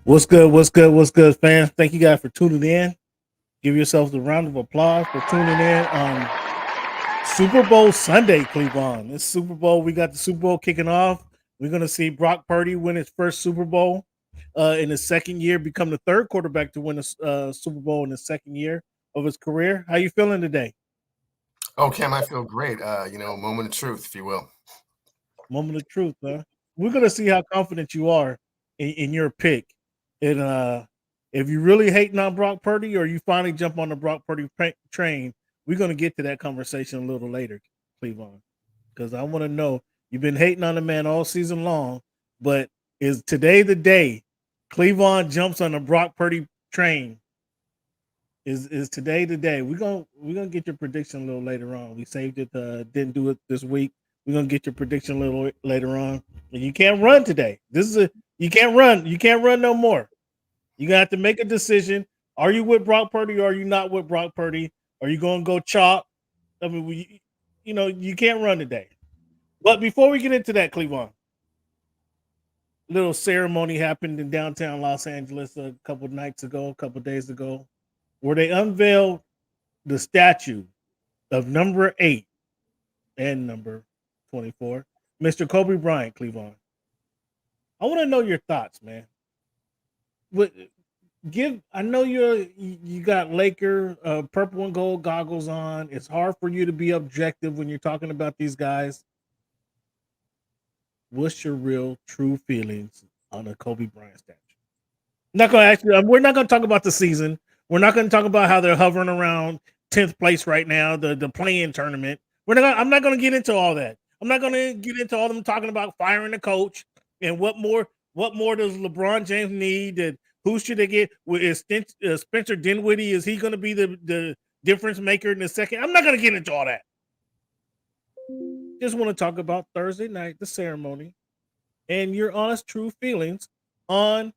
What's good? What's good? What's good, fans? Thank you guys for tuning in. Give yourselves a round of applause for tuning in on Super Bowl Sunday, Cleveland. This Super Bowl, we got the Super Bowl kicking off. We're going to see Brock Purdy win his first Super Bowl in his second year, become the third quarterback to win a Super Bowl in the second year of his career. How you feeling today? Oh, Cam, I feel great. Moment of truth, if you will. Moment of truth, huh? We're going to see how confident you are in your pick. And if you really hating on Brock Purdy or you finally jump on the Brock Purdy train, we're going to get to that conversation a little later, Cleveland, because I want to know you've been hating on the man all season long, but is today the day Cleveland jumps on the Brock Purdy train? Is today the day? We're gonna get your prediction a little later on. We saved it, didn't do it this week. We're gonna get your prediction a little later on. And you can't run today. You can't run. You can't run no more. You got to have to make a decision. Are you with Brock Purdy or are you not with Brock Purdy? Are you going to go chop? I mean, you can't run today. But before we get into that, Cleveland, little ceremony happened in downtown Los Angeles a couple a couple days ago, where they unveiled the statue of number 8 and number 24, Mr. Kobe Bryant, Cleveland. I want to know your thoughts, man. What I know you got Laker purple and gold goggles on. It's hard for you to be objective when you're talking about these guys. What's your real true feelings on a Kobe Bryant statue? I'm not gonna ask you. We're not gonna talk about the season. We're not gonna talk about how they're hovering around 10th place right now, the play-in tournament. I'm not gonna get into all that. I'm not gonna get into all them talking about firing the coach and what more does LeBron James need? That who should they get? Is Spencer Dinwiddie? Is he going to be the difference maker in the second? I'm not going to get into all that. Just want to talk about Thursday night, the ceremony, and your honest, true feelings on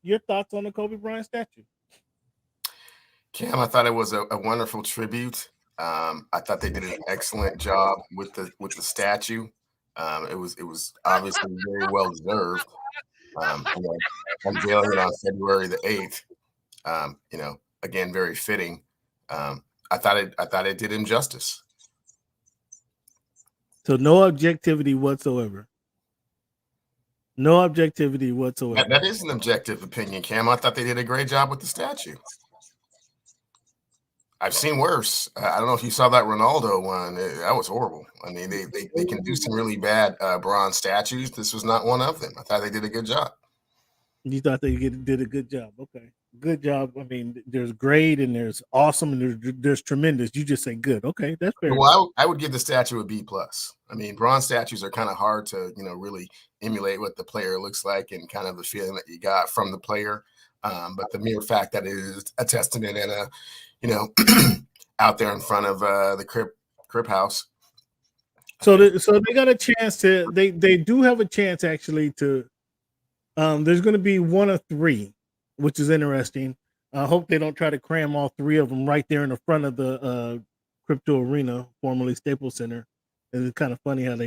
your thoughts on the Kobe Bryant statue. Cam, I thought it was a wonderful tribute. I thought they did an excellent job with the statue. It was obviously very well deserved. Unveiling it on February the 8th. Again, very fitting. I thought it did him justice. So no objectivity whatsoever. No objectivity whatsoever. That is an objective opinion, Cam. I thought they did a great job with the statue. I've seen worse. I don't know if you saw that Ronaldo one. That was horrible. I mean, they can do some really bad bronze statues. This was not one of them. I thought they did a good job. You thought they did a good job. Okay. Good job. I mean, there's great and there's awesome and there's tremendous. You just say good. Okay, that's fair. Well, I would give the statue a B plus. I mean, bronze statues are kind of hard to really emulate what the player looks like and kind of the feeling that you got from the player. But the mere fact that it is a testament and out there in front of the crib house. So they got a chance to. They do have a chance actually to. There's going to be one of 3, which is interesting. I hope they don't try to cram all 3 of them right there in the front of the Crypto Arena, formerly Staples Center. And it's kind of funny how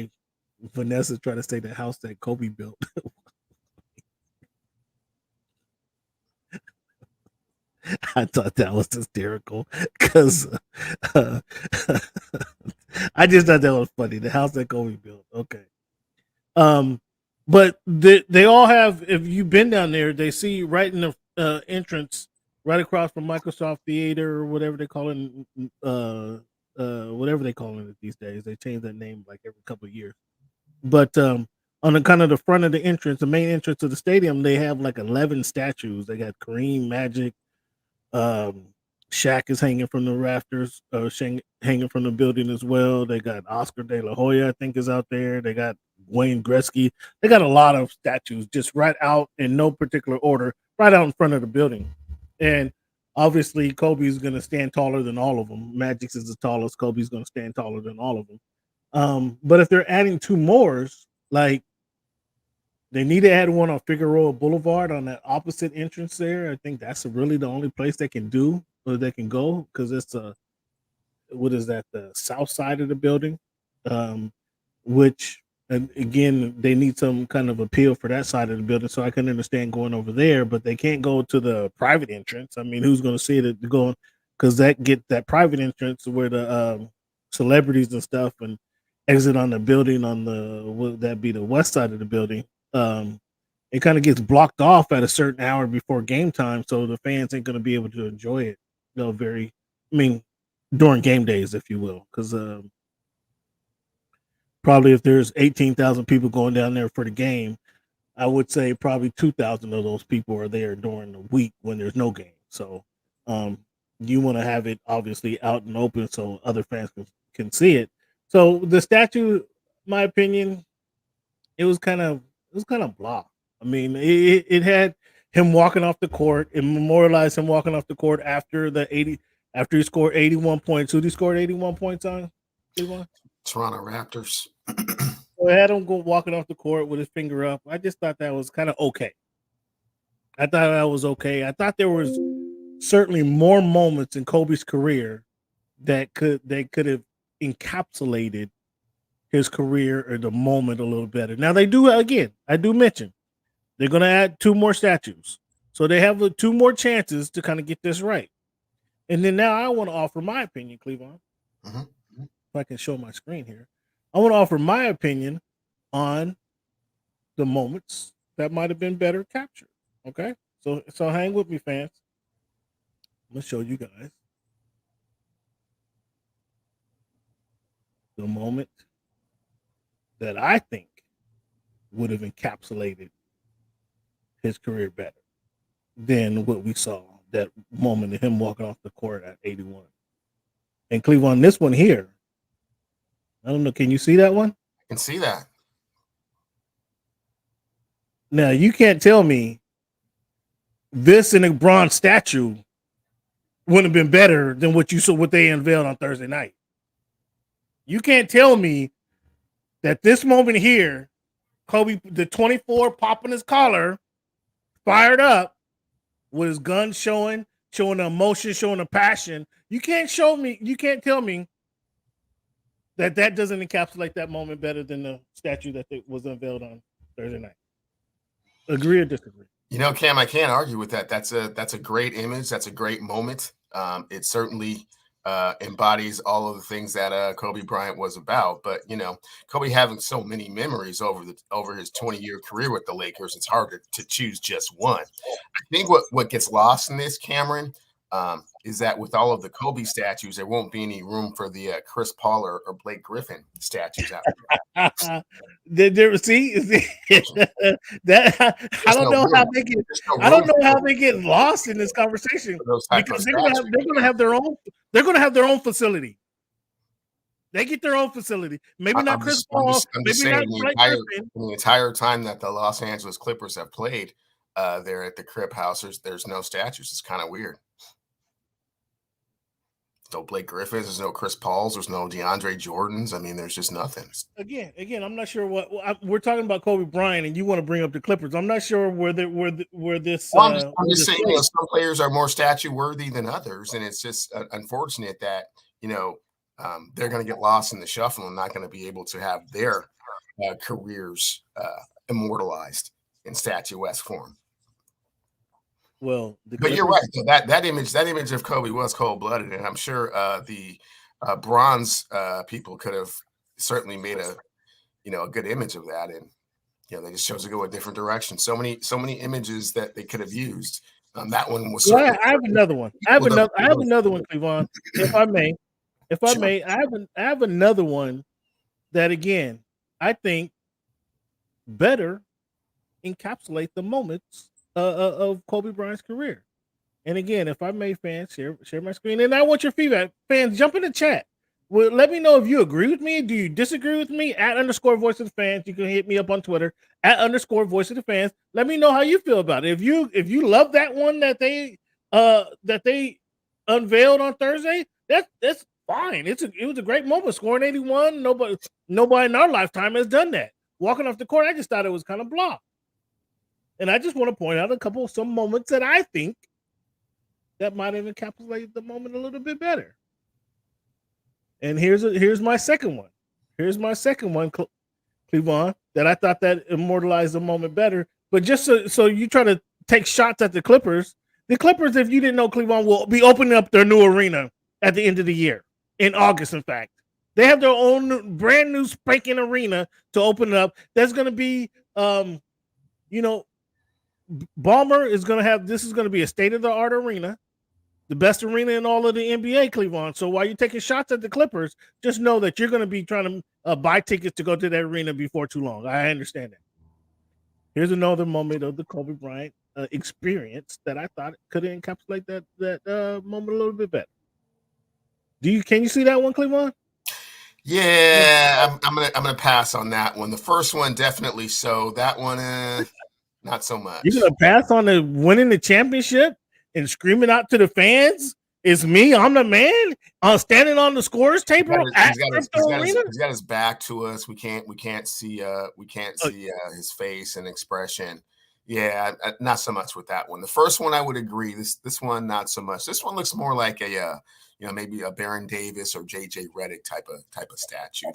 Vanessa tried to say the house that Kobe built. I thought that was hysterical because I just thought that was funny. The house that Kobe built. Okay. But they all have. If you've been down there, they see right in the entrance, right across from Microsoft Theater or whatever they call it. Whatever they call it these days, they change that name like every couple of years. But on the kind of the front of the entrance, the main entrance of the stadium, they have like 11 statues. They got Kareem, Magic, Shaq is hanging from the rafters, hanging from the building as well. They got Oscar De La Hoya, I think, is out there. They got Wayne Gretzky. They got a lot of statues just right out in no particular order, right out in front of the building. And obviously, Kobe's going to stand taller than all of them. Magic's is the tallest. Kobe's going to stand taller than all of them. But if they're adding 2 more, like they need to add one on Figueroa Boulevard on that opposite entrance there. I think that's really the only place they can do or they can go because it's what is that, the south side of the building, which and again, they need some kind of appeal for that side of the building. So I can understand going over there, but they can't go to the private entrance. I mean, who's going to see it going? Because that private entrance where the celebrities and stuff and exit on the building on the would that be the west side of the building. It kind of gets blocked off at a certain hour before game time, so the fans ain't going to be able to enjoy it. I mean, during game days, if you will, because probably if there's 18,000 people going down there for the game, I would say probably 2,000 of those people are there during the week when there's no game. So um, you want to have it obviously out and open so other fans can see it. So the statue, my opinion, it was kind of blah. I mean, it had him walking off the court. It memorialized him walking off the court after he scored 81 points. Who he scored 81 points on? Cleveland? Toronto Raptors. So I had him go walking off the court with his finger up. I just thought that was kind of okay. I thought that was okay. I thought there was certainly more moments in Kobe's career that could have encapsulated his career or the moment a little better. Now they do again. I do mention they're going to add 2 more statues, so they have 2 more chances to kind of get this right. And then now I want to offer my opinion, Cleveland. If I can show my screen here, I want to offer my opinion on the moments that might have been better captured. Okay, so hang with me, fans. I'm gonna show you guys the moment that I think would have encapsulated his career better than what we saw, that moment of him walking off the court at 81. And Cleveland, this one here, I don't know, can you see that one? I can see that. Now, you can't tell me this and a bronze statue wouldn't have been better than what they unveiled on Thursday night. You can't tell me that this moment here, Kobe, the 24 popping his collar, fired up with his gun showing the emotion, showing the passion. You can't tell me that doesn't encapsulate that moment better than the statue that was unveiled on Thursday night. Agree or disagree? You know, Cam, I can't argue with that. That's a great image. That's a great moment. It certainly embodies all of the things that Kobe Bryant was about. But you know, Kobe having so many memories over his 20-year career with the Lakers, it's hard to choose just one. I think what gets lost in this, Cameron, is that with all of the Kobe statues, there won't be any room for the Chris Paul or Blake Griffin statues out there. See that I don't know how they get. I don't know how they get lost in this conversation because they're going to have their own. They're going to have their own facility. They get their own facility. Maybe not Chris Paul. Maybe not Blake Griffin. The entire time that the Los Angeles Clippers have played there at the Crip House, there's no statues. It's kind of weird. No Blake Griffins, there's no Chris Pauls, there's no DeAndre Jordans. I mean, there's just nothing. Again, I'm not sure we're talking about Kobe Bryant, and you want to bring up the Clippers. I'm not sure where this. Well, I'm just saying, some players are more statue worthy than others, and it's just unfortunate that they're going to get lost in the shuffle and not going to be able to have their careers immortalized in statuesque form. Well, but you're right. That image of Kobe was cold-blooded, and I'm sure the bronze people could have certainly made a good image of that, and they just chose to go a different direction. So many images that they could have used. That one was. Well, I have another one. I have another one, Cleveland. If I may, I have another one that again I think better encapsulate the moments of Kobe Bryant's career. And again, if I may, fans, share my screen. And I want your feedback. Fans, jump in the chat. Well, let me know if you agree with me. Do you disagree with me? @_voice of the fans. You can hit me up on Twitter @_voice of the fans. Let me know how you feel about it. If you love that one that they unveiled on Thursday, that's fine. It was a great moment. Scoring 81. Nobody in our lifetime has done that. Walking off the court, I just thought it was kind of blah. And I just want to point out some moments that I think that might have encapsulated the moment a little bit better. And here's my second one. Here's my second one, Cleavon, that I thought that immortalized the moment better. But just so you try to take shots at the Clippers, if you didn't know, Cleavon will be opening up their new arena at the end of the year in August. In fact, they have their own brand new spanking arena to open up. That's going to be, Ballmer is going to have. This is going to be a state of the art arena, the best arena in all of the NBA, Cleavon. So while you're taking shots at the Clippers, just know that you're going to be trying to buy tickets to go to that arena before too long. I understand that. Here's another moment of the Kobe Bryant experience that I thought could encapsulate that moment a little bit better. Can you see that one, Cleavon? Yeah, I'm gonna pass on that one. The first one definitely so. That one, not so much. You're gonna pass on the winning the championship and screaming out to the fans? It's me. I'm the man. Standing on the scores table. He's got his back to us. We can't see his face and expression. Yeah, not so much with that one. The first one I would agree. This one not so much. This one looks more like a maybe a Baron Davis or JJ Redick type of statue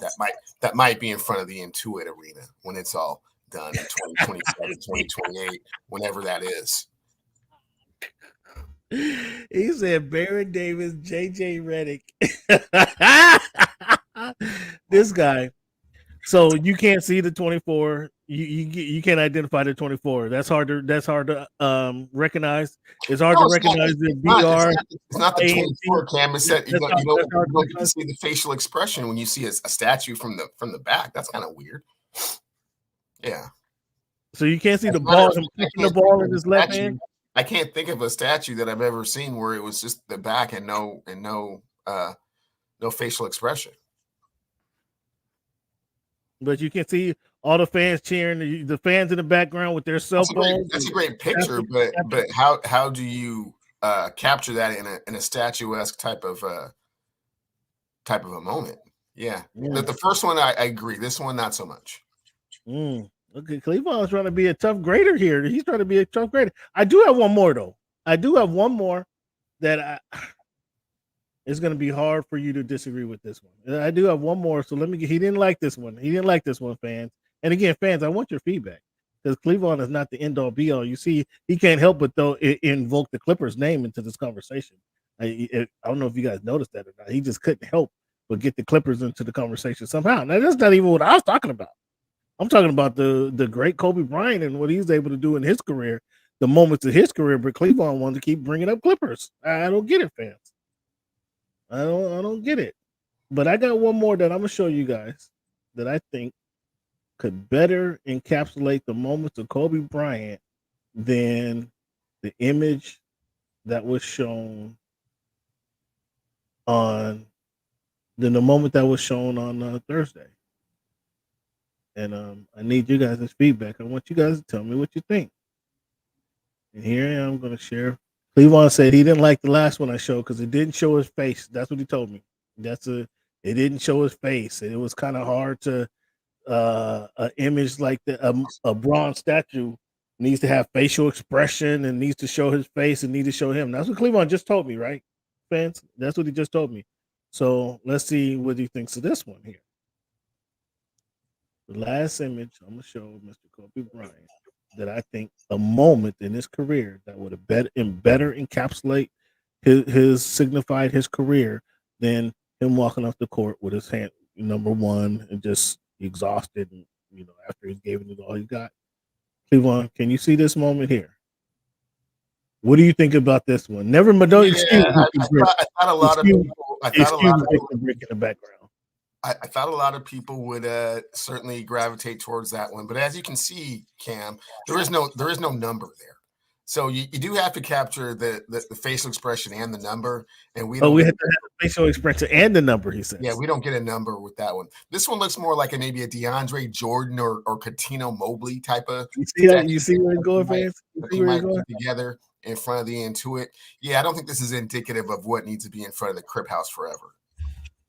that might be in front of the Intuit Arena when it's all done in 2027, 2028, whenever that is. He said Baron Davis, JJ Redick. This guy. So you can't see the 24. You can't identify the 24. That's hard to recognize. It's hard to recognize the BR. It's not the 24, Cam. It's that you don't get to see the facial expression when you see a statue from the back. That's kind of weird. Yeah. So you can't see the ball, him kicking the ball in his left hand. I can't think of a statue that I've ever seen where it was just the back and no facial expression. But you can see all the fans cheering, the fans in the background with their cell phones. That's a great picture, but how do you capture that in a statuesque type of a moment? Yeah. The first one I agree. This one not so much. Okay, Cleavon's trying to be a tough grader here. He's trying to be a tough grader. I do have one more though. That it's going to be hard for you to disagree with this one. I do have one more, so he didn't like this one. He didn't like this one, fans. And again, fans, I want your feedback because Cleavon is not the end all be all. You see, he can't help but invoke the Clippers name into this conversation. I don't know if you guys noticed that or not. He just couldn't help but get the Clippers into the conversation somehow. Now, that's not even what I was talking about. I'm talking about the great Kobe Bryant and what he was able to do in his career, the moments of his career. But Cleavon wanted to keep bringing up Clippers. I don't get it, fans. I don't get it. But I got one more that I'm gonna show you guys that I think could better encapsulate the moments of Kobe Bryant than the image that was shown on the moment that was shown on Thursday. And I need you guys' feedback. I want you guys to tell me what you think. And here I am going to share. Cleavon said he didn't like the last one I showed because it didn't show his face. That's what he told me. It didn't show his face. It was kind of hard to an image like a bronze statue needs to have facial expression and needs to show his face and need to show him. That's what Cleavon just told me, right, fans? That's what he just told me. So let's see what he thinks of this one here. The last image I'm going to show Mr. Kobe Bryant that I think a moment in his career that would have better encapsulate his signified his career than him walking off the court with his hand number one and just exhausted and after he's given it all he got. Cleavon, can you see this moment here? What do you think about this one? Never don't excuse me. I thought a lot of people break in the background. I thought a lot of people would certainly gravitate towards that one, but as you can see, Cam, there is no number there. So you do have to capture the facial expression and the number, and we have to have the facial expression and the number. He says, "Yeah, we don't get a number with that one. This one looks more like maybe a DeAndre Jordan or Cuttino Mobley type of. You see where he's going, fans? You might put together in front of the Intuit. Yeah, I don't think this is indicative of what needs to be in front of the Crip House forever.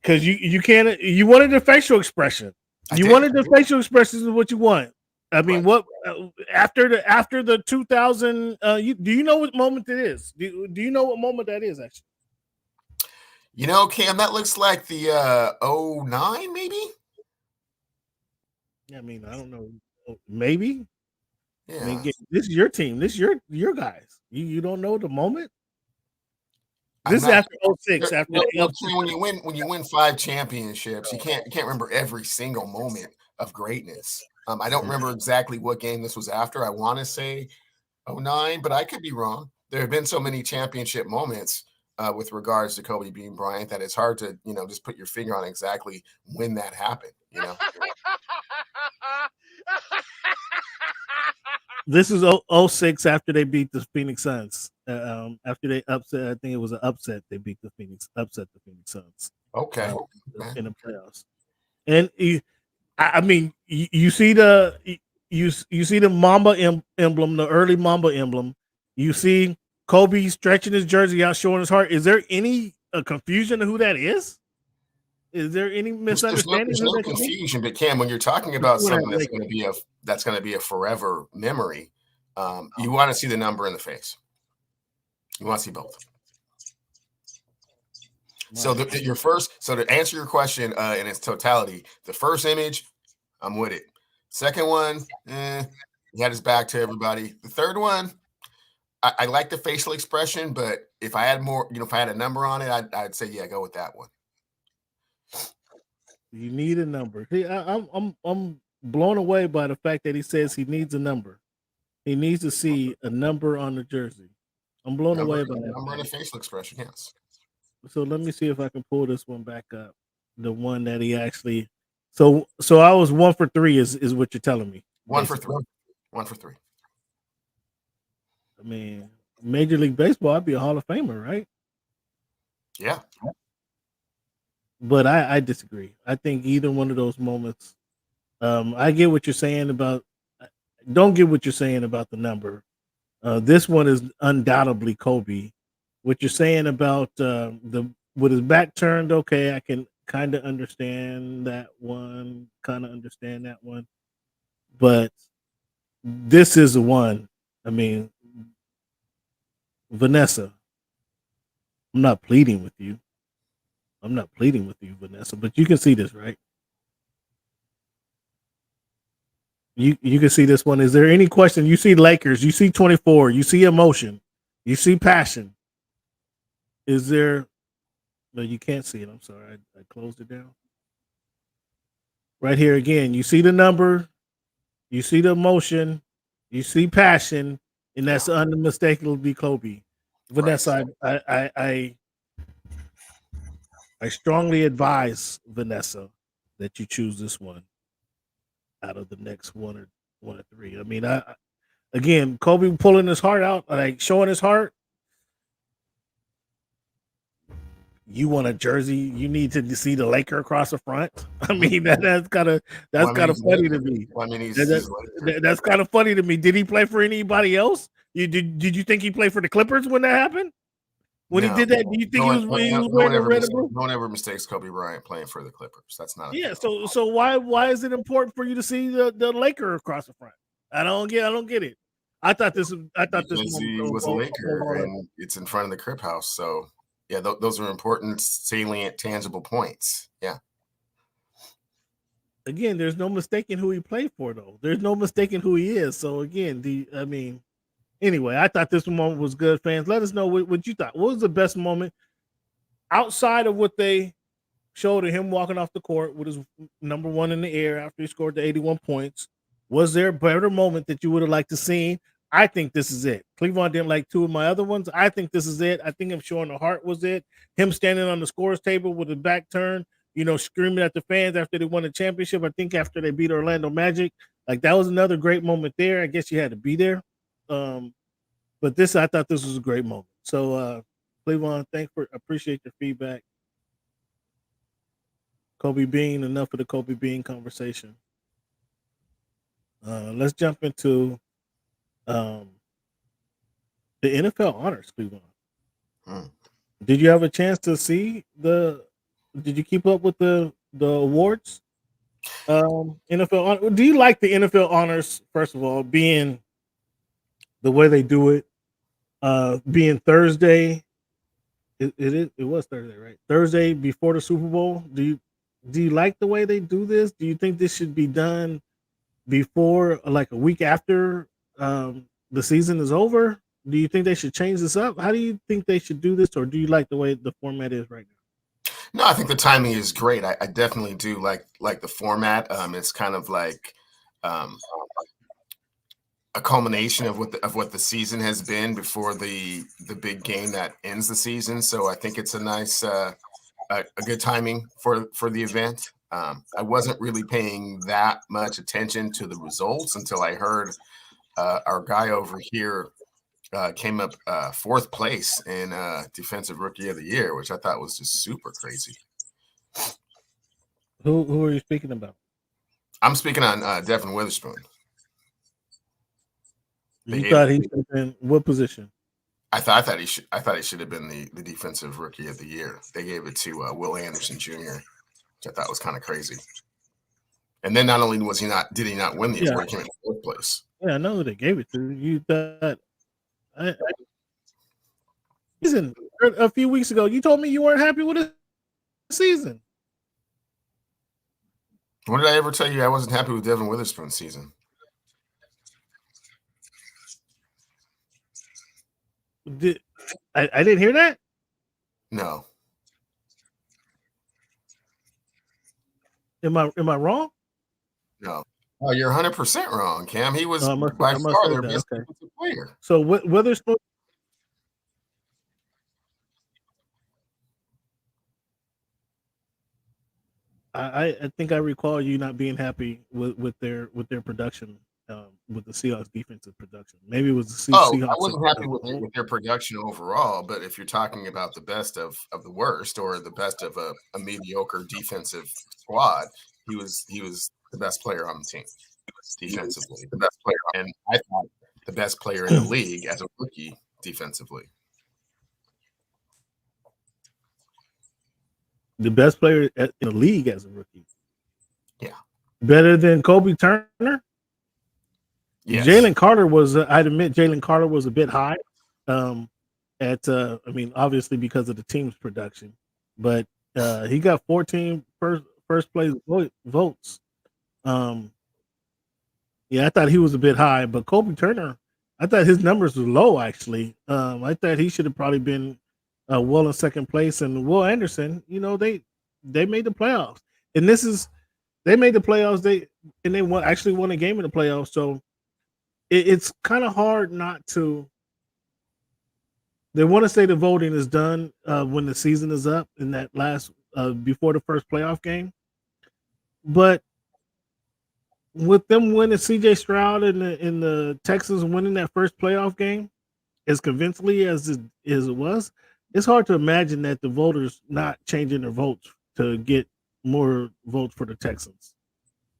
Because you can't. You wanted the facial expression. Wanted the facial expression is what you want. I mean, what after the 2000? Do you know what moment it is? Do you know what moment that is actually? Cam, that looks like the 09 maybe. I mean, I don't know. Maybe. I mean, Yeah. this is your team. This is your guys. You don't know the moment. I'm This is not after 06, after well, the upset. when you win 5 championships, you can't remember every single moment of greatness. I don't remember exactly what game this was after. I want to say '09, but I could be wrong. There have been so many championship moments with regards to Kobe Bean Bryant that it's hard to, just put your finger on exactly when that happened, This is 06 after they beat the Phoenix Suns. After they upset, I think it was an upset. They beat the Phoenix Suns. Okay. In the playoffs. And I mean, you see the you see the Mamba emblem, the early Mamba emblem. You see Kobe stretching his jersey out, showing his heart. Is there any confusion of who that is? Is there any misunderstanding? There's no confusion, but Cam, when you're talking about something that's going to be a forever memory, you want to see the number in the face. You want to see both. So to answer your question in its totality, the first image, I'm with it. Second one, he had his back to everybody. The third one, I like the facial expression, but if I had more, if I had a number on it, I'd say go with that one. You need a number. I'm blown away by the fact that he says he needs a number. He needs to see a number on the jersey. I'm blown away by that. Number and a facial expression, yes. So let me see if I can pull this one back up. The one that he actually. So I was 1 for 3 is what you're telling me. 1 for 3. 1 for 3. I mean, Major League Baseball, I'd be a Hall of Famer, right? Yeah. But I disagree. I think either one of those moments. I get what you're saying about. Don't get what you're saying about the number. This one is undoubtedly Kobe. What you're saying about with his back turned, okay, I can kind of understand that one. But this is the one. I mean, Vanessa, I'm not pleading with you. Vanessa, but you can see this, right? You can see this one. Is there any question? You see Lakers, you see 24, you see emotion, you see passion. Is there? No, you can't see it. I'm sorry, I closed it down. Right here again, you see the number, you see the emotion, you see passion, and that's unmistakably Kobe. Vanessa, I strongly advise Vanessa that you choose this one out of the next one or three. I mean, again, Kobe pulling his heart out, like showing his heart. You want a jersey? You need to see the Laker across the front. I mean, that's kind of funny to me. Well, I mean, that's kind of funny to me. Did he play for anybody else? Did you think he played for the Clippers when that happened? When he did that, do you think he was wearing the red and blue? No one ever mistakes Kobe Bryant playing for the Clippers. That's not. So why is it important for you to see the Laker across the front? I don't get it. I thought this he was a Laker and it's in front of the Crip House. So yeah, those are important, salient, tangible points. Yeah. Again, there's no mistaking who he played for, though. There's no mistaking who he is. So again, anyway, I thought this moment was good. Fans, let us know what you thought. What was the best moment outside of what they showed of him walking off the court with his number 1 in the air after he scored the 81 points? Was there a better moment that you would have liked to see? I think this is it. Cleveland didn't like 2 of my other ones. I think this is it. I think him showing the heart was it. Him standing on the scores table with his back turned, screaming at the fans after they won the championship. I think after they beat Orlando Magic, like that was another great moment there. I guess you had to be there. But I thought this was a great moment. So, Cleveland, appreciate your feedback. Kobe Bean, enough of the Kobe Bean conversation. Let's jump into the NFL honors, Cleveland. Did you have a chance to see did you keep up with the awards? NFL, do you like the NFL honors, first of all, being the way they do it, being Thursday? It was Thursday, right? Thursday before the Super Bowl. Do you like the way they do this? Do you think this should be done before, like a week after the season is over? Do you think they should change this up? How do you think they should do this, or do you like the way the format is right now? No, I think the timing is great. I definitely do like the format. It's kind of like um, a culmination of what the season has been before the big game that ends the season. So I think it's a nice a good timing for the event. I wasn't really paying that much attention to the results until I heard our guy over here came up fourth place in Defensive Rookie of the Year, which I thought was just super crazy. Who are you speaking about? I'm speaking on Devin Witherspoon. You thought he should have been what position? I thought he should have been the Defensive Rookie of the Year. They gave it to Will Anderson Jr., which I thought was kind of crazy. And then not only did he not win the award, he came in fourth place. Yeah, I know who they gave it to. You thought season a few weeks ago, you told me you weren't happy with the season. When did I ever tell you I wasn't happy with Devin Witherspoon's season? I didn't hear that? No. Am I wrong? No. Oh, you're 100% wrong, Cam. He was by far their best defensive player. So Witherspoon. I think I recall you not being happy with their production, with the Seahawks defensive production. Maybe it was the Seahawks. I wasn't happy with their production overall, but if you're talking about the best of the worst or the best of a mediocre defensive squad, he was the best player on the team defensively, the best player, and I thought the best player in the league as a rookie defensively. The best player in the league as a rookie. Yeah. Better than Kobe Turner? Yes. Jalen Carter was, I'd admit, Jalen Carter was a bit high I mean, obviously because of the team's production, but he got 14 first place votes. Yeah, I thought he was a bit high, but Kobe Turner, I thought his numbers were low, actually. I thought he should have probably been well in second place, and Will Anderson, they made the playoffs, and they made the playoffs. They actually won a game in the playoffs, so it's kind of hard not to. They want to say the voting is done when the season is up in that last before the first playoff game, but with them winning CJ Stroud in the Texans winning that first playoff game as convincingly as it was, it's hard to imagine that the voters not changing their votes to get more votes for the Texans.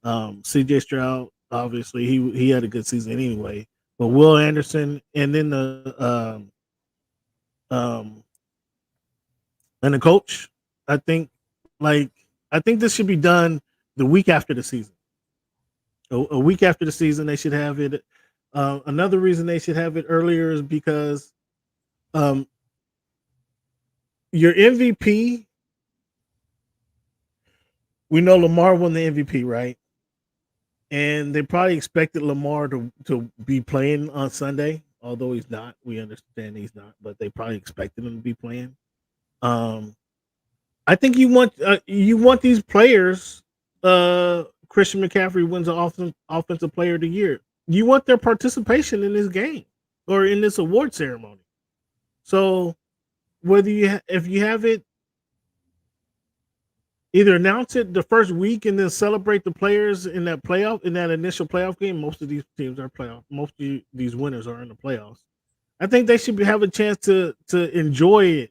CJ Stroud, obviously, he had a good season anyway, but Will Anderson and then and the coach, I think this should be done the week after the season. A week after the season, they should have it. Another reason they should have it earlier is because your MVP, we know Lamar won the MVP, right? And they probably expected Lamar to be playing on Sunday, although he's not. We understand he's not, but they probably expected him to be playing. I think you want these players. Christian McCaffrey wins the offensive player of the year. You want their participation in this game or in this award ceremony. So if you have it, either announce it the first week and then celebrate the players in that initial playoff game. Most of these teams are playoff. Most of these winners are in the playoffs. I think they should have a chance to enjoy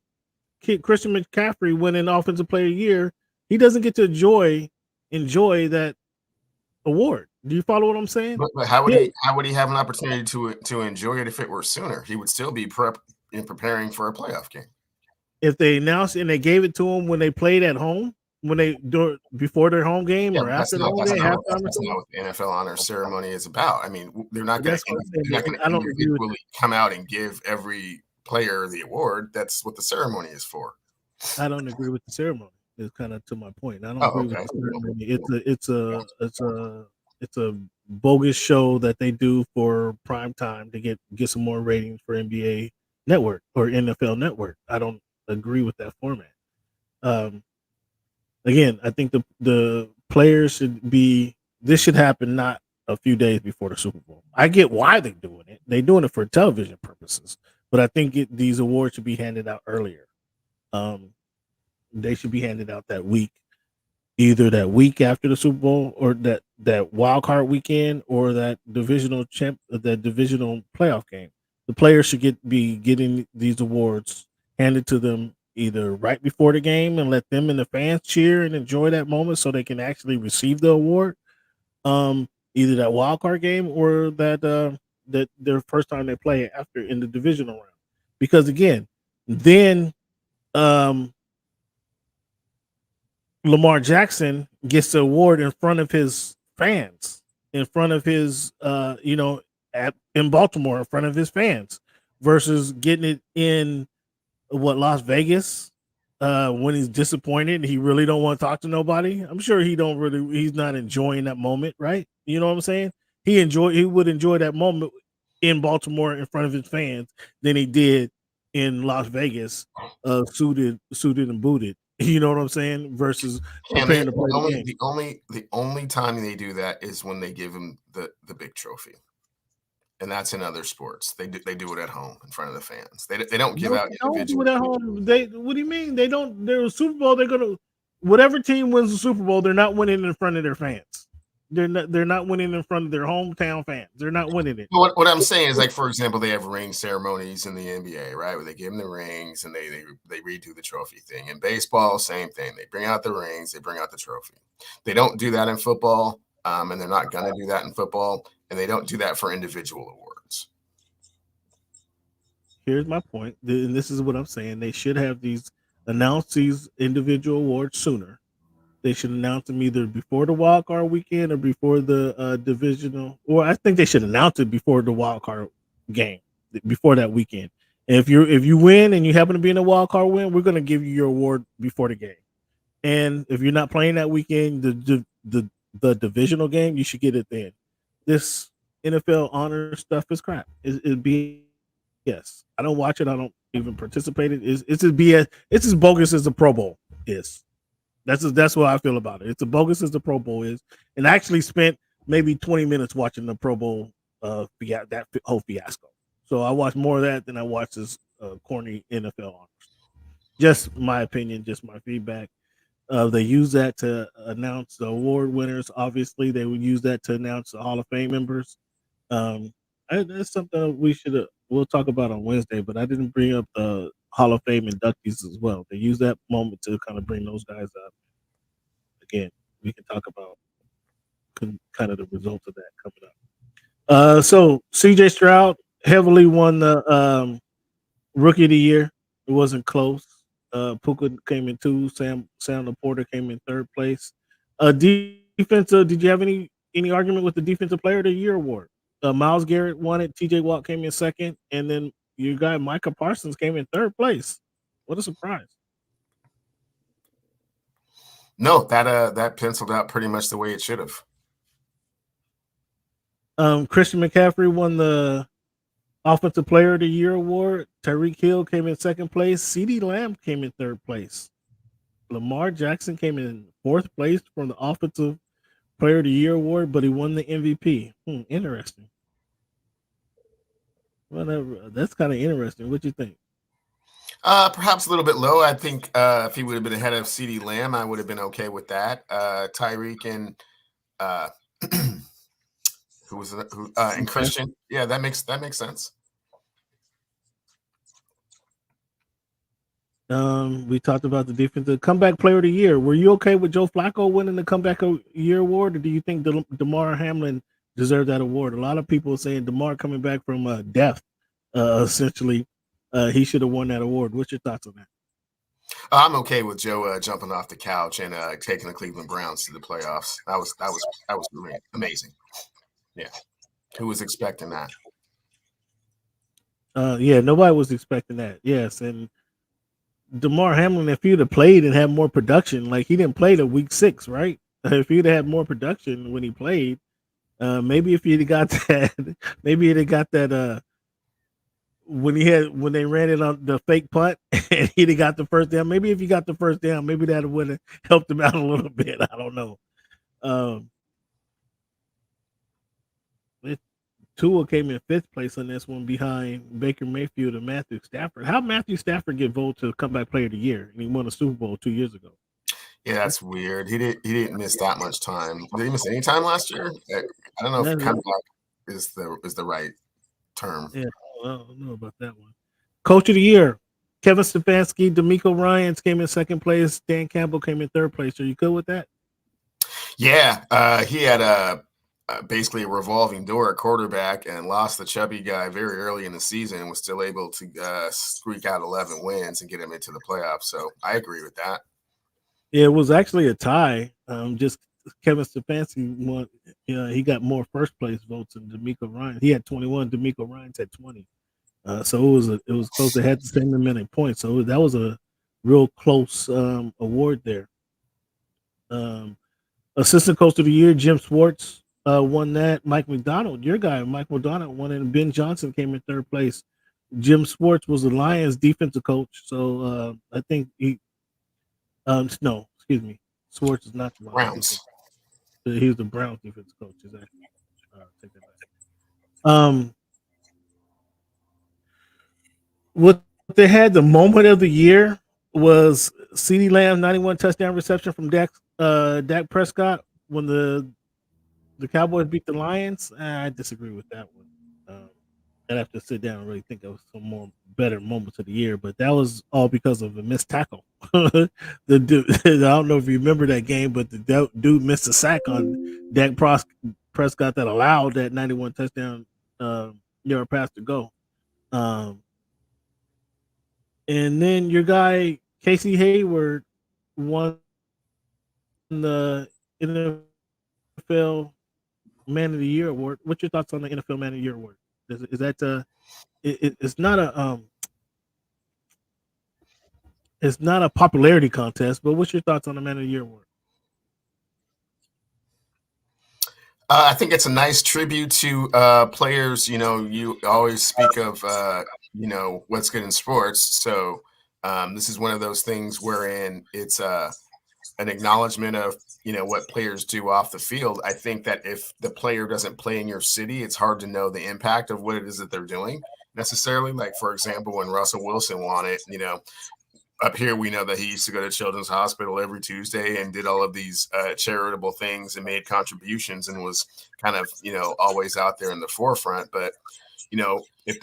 it. Christian McCaffrey winning offensive player of the year, he doesn't get to enjoy that award. Do you follow what I'm saying? But how would he have an opportunity to enjoy it if it were sooner? He would still be preparing for a playoff game. If they announced and they gave it to him when they played at home, when they do it before their home game or after the home game, that's not what the NFL honor ceremony is about. I mean, they're not going to individually come out and give every player the award. That's what the ceremony is for. I don't agree with the ceremony. It's kind of to my point. I don't agree with the ceremony. It's a bogus show that they do for prime time to get some more ratings for NBA Network or NFL Network. I don't agree with that format. Um, Again, I think the players should be. This should happen not a few days before the Super Bowl. I get why they're doing it. They're doing it for television purposes, but I think these awards should be handed out earlier. Um, they should be handed out that week, either that week after the Super Bowl or that wild card weekend or that divisional playoff game. The players should be getting these awards handed to them either right before the game and let them and the fans cheer and enjoy that moment so they can actually receive the award. Either that wild card game or that their first time they play after in the divisional round. Because again, then um Lamar Jackson gets the award in front of his fans, in front of his in Baltimore, in front of his fans, versus getting it in Las Vegas when he's disappointed and he really don't want to talk to nobody. I'm sure he's not enjoying that moment, right? You know what I'm saying? He would enjoy that moment in Baltimore in front of his fans than he did in Las Vegas, suited and booted. You know what I'm saying? Versus preparing to play the game. The only time they do that is when they give him the big trophy, and that's in other sports. They do it at home in front of the fans. They don't give out individual. Don't do it at home. What do you mean? They don't. They're Super Bowl. They're gonna. Whatever team wins the Super Bowl, they're not winning in front of their fans. They're not winning in front of their hometown fans. They're not winning it. What I'm saying is, like, for example, they have ring ceremonies in the NBA, right? Where they give them the rings and they redo the trophy thing. In baseball, same thing. They bring out the rings, they bring out the trophy. They don't do that in football, and they're not going to do that in football, and they don't do that for individual awards. Here's my point, and this is what I'm saying. They should have announce these individual awards sooner. They should announce them either before the wild card weekend or before the divisional. Or I think they should announce it before the wild card game, before that weekend. And if you win and you happen to be in a wild card win, we're going to give you your award before the game. And if you're not playing that weekend, the divisional game, you should get it then. This NFL honor stuff is crap. It'd be yes. I don't watch it. I don't even participate in it. It's BS. It's as bogus as the Pro Bowl is. That's what I feel about it. It's as bogus as the Pro Bowl is, and I actually spent maybe 20 minutes watching the Pro Bowl that whole fiasco. So I watched more of that than I watched this corny NFL honors. Just my opinion, just my feedback. They use that to announce the award winners. Obviously, they would use that to announce the Hall of Fame members. That's something we'll talk about on Wednesday, but I didn't bring up the Hall of Fame inductees as well. They use that moment to kind of bring those guys up. Again, we can talk about kind of the results of that coming up. So CJ Stroud heavily won the Rookie of the Year. It wasn't close. Puka came in 2. Sam Laporta came in 3rd place. Defensive. Did you have any argument with the Defensive Player of the Year award? Myles Garrett won it. TJ Watt came in 2nd, and then your guy Micah Parsons came in 3rd place. What a surprise! No, that penciled out pretty much the way it should have. Christian McCaffrey won the Offensive Player of the Year award. Tyreek Hill came in 2nd place. CeeDee Lamb came in 3rd place. Lamar Jackson came in 4th place from the Offensive Player of the Year award, but he won the MVP. Interesting. Whatever. That's kind of interesting. What do you think? Perhaps a little bit low. I think if he would have been ahead of CeeDee Lamb, I would have been okay with that. Tyreek and and Christian. Yeah, that makes sense. We talked about the defensive comeback player of the year. Were you okay with Joe Flacco winning the comeback of year award, or do you think DeMar Hamlin deserved that award? A lot of people are saying DeMar coming back from death, essentially, he should have won that award. What's your thoughts on that? I'm okay with Joe jumping off the couch and taking the Cleveland Browns to the playoffs. That was really amazing. Yeah, who was expecting that? Yeah, nobody was expecting that. Yes, and DeMar Hamlin, if he'd have played and had more production, like he didn't play to week 6, right? If he'd had more production when he played, Maybe if he'd got that, maybe he'd have got that. When they ran it on the fake punt and he'd have got the first down. Maybe if he got the first down, maybe that would have helped him out a little bit. I don't know. Um, it, Tua came in fifth place on this one behind Baker Mayfield and Matthew Stafford. How Matthew Stafford get voted to comeback player of the year and he won a Super Bowl 2 years ago? Yeah, that's weird. He didn't miss that much time. Did he miss any time last year? I don't know if That, comeback is the right term. yeah, I don't know about that one. Coach of the year, Kevin Stefanski, D'Amico Ryans came in second place. Dan Campbell came in third place. Are you good with that? Yeah, he had basically a revolving door at quarterback and lost the chubby guy very early in the season and was still able to squeak out 11 wins and get him into the playoffs. So I agree with that. Yeah, it was actually a tie. Just Kevin Stefanski won. He got more first place votes than D'Amico Ryan. He had 21. D'Amico Ryan's had 20. So it was close. They had the same amount of points. So that was a real close award there. Um, Assistant Coach of the Year, Jim Schwartz won that. Mike McDonald, your guy, Mike McDonald won it, and Ben Johnson came in third place. Jim Schwartz was the Lions defensive coach. So I think he no, excuse me. Schwartz is not the Lions Browns. defense. He was the Browns defense coach. Exactly. Take that back. What they had the moment of the year was CeeDee Lamb 91 touchdown reception from Dak Prescott when the Cowboys beat the Lions. I disagree with that one. I'd have to sit down and really think of some more better moments of the year, but that was all because of a missed tackle. The dude, I don't know if you remember that game, but the dude missed a sack on Dak Prescott that allowed that 91 touchdown yard pass to go. And then your guy Casey Hayward won the NFL Man of the Year award. What's your thoughts on the NFL Man of the Year award? Is that it's not a popularity contest, but what's your thoughts on the Man of the Year award? I think it's a nice tribute to players. You always speak of what's good in sports. So this is one of those things wherein it's an acknowledgement of what players do off the field. I think that if the player doesn't play in your city, it's hard to know the impact of what it is that they're doing necessarily. Like, for example, when Russell Wilson won it, up here we know that he used to go to Children's Hospital every Tuesday and did all of these charitable things and made contributions and was kind of always out there in the forefront. But if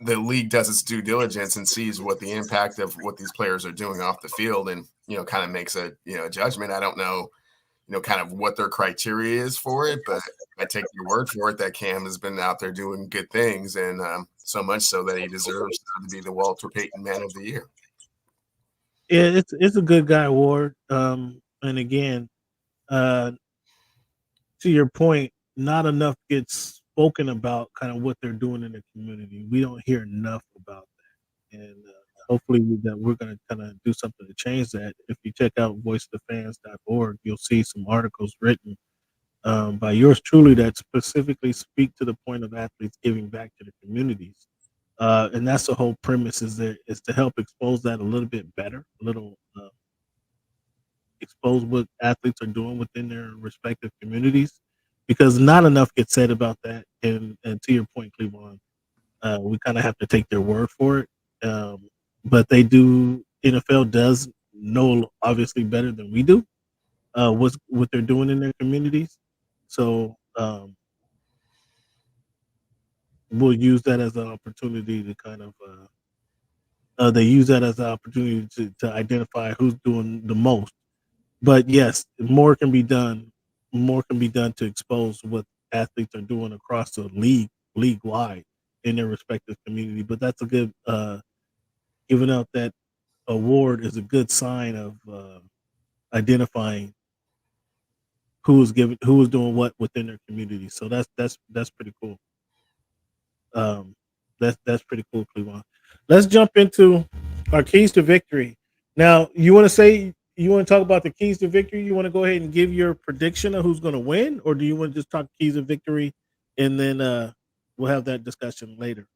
the league does its due diligence and sees what the impact of what these players are doing off the field and kind of makes a judgment. I don't know kind of what their criteria is for it, but I take your word for it that Cam has been out there doing good things, and so much so that he deserves to be the Walter Payton Man of the Year. Yeah, it's a good guy award. And again, to your point, not enough gets spoken about kind of what they're doing in the community. We don't hear enough about that, and hopefully we're going to kind of do something to change that. If you check out voiceoffthefans.org, you'll see some articles written by yours truly that specifically speak to the point of athletes giving back to the communities. And that's the whole premise is to help expose that a little bit better, expose what athletes are doing within their respective communities, because not enough gets said about that. And to your point, Cleveland, we kind of have to take their word for it. But they do. NFL does know obviously better than we do what they're doing in their communities. So we'll use that as an opportunity to kind of they use that as an opportunity to identify who's doing the most. But yes, more can be done. More can be done to expose what athletes are doing across the league wide in their respective community. But that's a good giving out that award is a good sign of identifying who is doing what within their community. So that's pretty cool. That's pretty cool, Cleveland. Let's jump into our keys to victory. Now, you want to say you want to talk about the keys to victory? You want to go ahead and give your prediction of who's going to win, or do you want to just talk keys of victory and then we'll have that discussion later?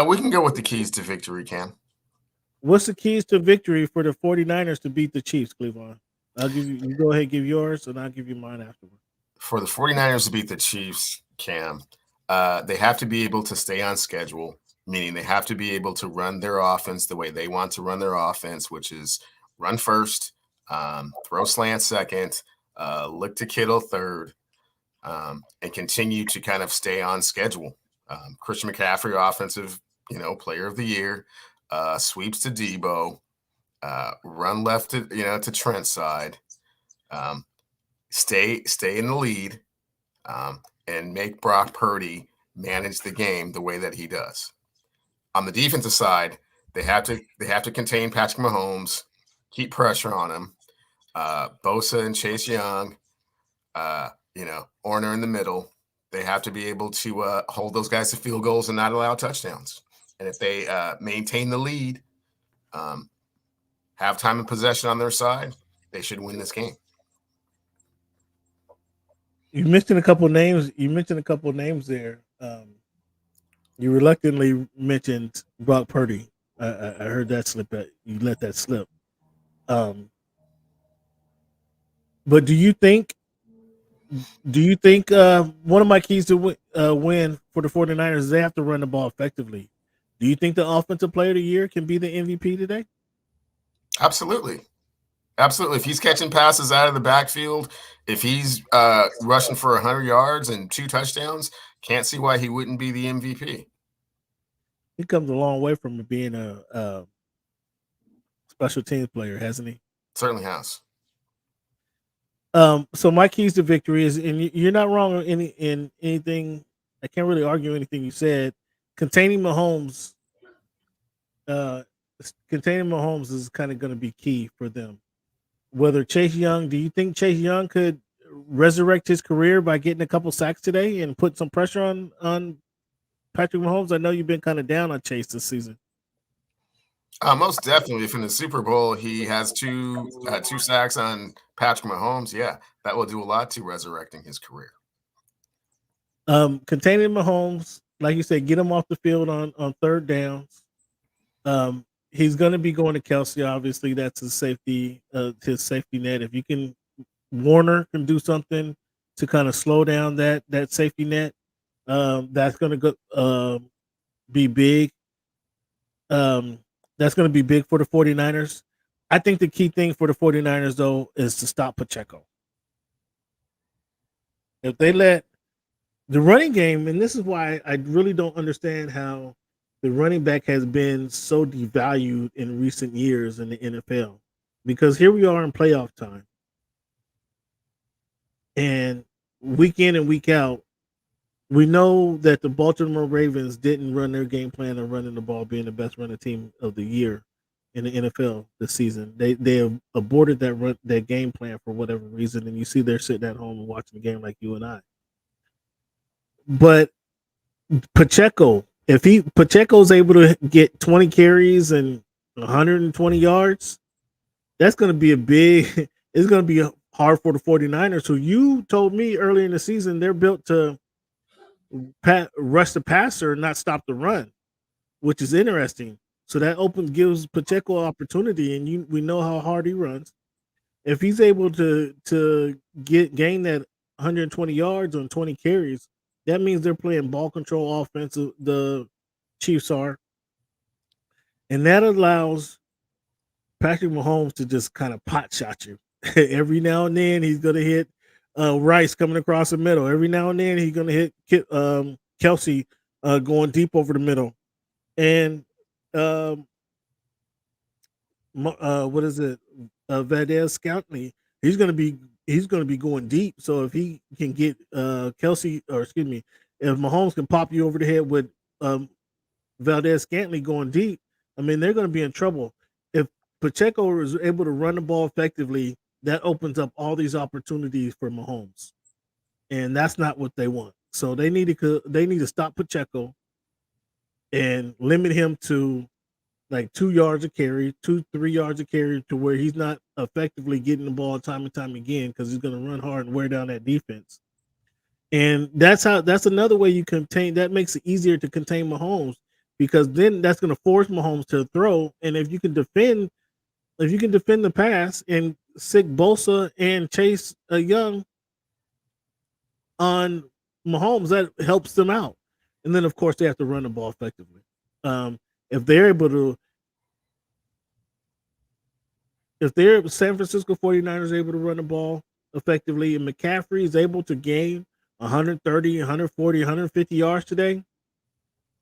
We can go with the keys to victory, Cam. What's the keys to victory for the 49ers to beat the Chiefs, Cleveland? I'll give you go ahead and give yours, and I'll give you mine afterwards. For the 49ers to beat the Chiefs, Cam, they have to be able to stay on schedule, meaning they have to be able to run their offense the way they want to run their offense, which is run first, throw slant second, look to Kittle third, and continue to kind of stay on schedule. Christian McCaffrey, offensive, player of the year, sweeps to Debo, run left to Trent's side, stay in the lead, and make Brock Purdy manage the game the way that he does. On the defensive side, they have to contain Patrick Mahomes, keep pressure on him. Bosa and Chase Young, Orner in the middle. They have to be able to hold those guys to field goals and not allow touchdowns. And if they maintain the lead, have time and possession on their side, they should win this game. You mentioned a couple names. There. You reluctantly mentioned Brock Purdy. I heard that slip. You let that slip. But do you think one of my keys to win for the 49ers is they have to run the ball effectively? Do you think the offensive player of the year can be the MVP today? Absolutely. If he's catching passes out of the backfield, if he's rushing for 100 yards and 2 touchdowns, can't see why he wouldn't be the MVP. He comes a long way from being a special teams player, hasn't he? Certainly has. So my keys to victory is, and you're not wrong in anything. I can't really argue anything you said. Containing Mahomes is kind of going to be key for them. Whether Chase Young, do you think Chase Young could resurrect his career by getting a couple sacks today and put some pressure on Patrick Mahomes? I know you've been kind of down on Chase this season. Most definitely. If in the Super Bowl he has two sacks on Patrick Mahomes, yeah, that will do a lot to resurrecting his career. Containing Mahomes, like you said, get him off the field on third downs. He's going to be going to Kelce. Obviously, that's his safety net. If you can, Warner can do something to kind of slow down that safety net. That's going to be big. That's going to be big for the 49ers. I think the key thing for the 49ers, though, is to stop Pacheco. If they let the running game, and this is why I really don't understand how the running back has been so devalued in recent years in the NFL, because here we are in playoff time, and week in and week out, we know that the Baltimore Ravens didn't run their game plan of running the ball, being the best running team of the year in the NFL this season. They have aborted that game plan for whatever reason, and you see they're sitting at home and watching the game like you and I. But Pacheco, if Pacheco's able to get 20 carries and 120 yards, that's going to be it's going to be hard for the 49ers, who you told me earlier in the season they're built to rush the passer and not stop the run, which is interesting. So that gives Pacheco opportunity, and we know how hard he runs. If he's able to gain that 120 yards on 20 carries, that means they're playing ball control offense. The Chiefs are, and that allows Patrick Mahomes to just kind of pot shot you. Every now and then he's gonna hit Rice coming across the middle. Every now and then he's gonna hit Kelce going deep over the middle, and what is it? Valdez Scoutley. He's gonna be going deep. So if he can get Kelce, or excuse me, if Mahomes can pop you over the head with Valdez Scantling going deep, I mean, they're going to be in trouble. If Pacheco is able to run the ball effectively, that opens up all these opportunities for Mahomes, and that's not what they want. So they need to stop Pacheco and limit him to like 2 yards a carry, 2-3 yards a carry, to where he's not effectively getting the ball time and time again because he's going to run hard and wear down that defense. And that's another way you contain. That makes it easier to contain Mahomes, because then that's going to force Mahomes to throw. And if you can defend the pass and sick Bosa and Chase Young on Mahomes, that helps them out. And then of course they have to run the ball effectively. If they're able to, if they're San Francisco 49ers able to run the ball effectively, and McCaffrey is able to gain 130, 140, 150 yards today,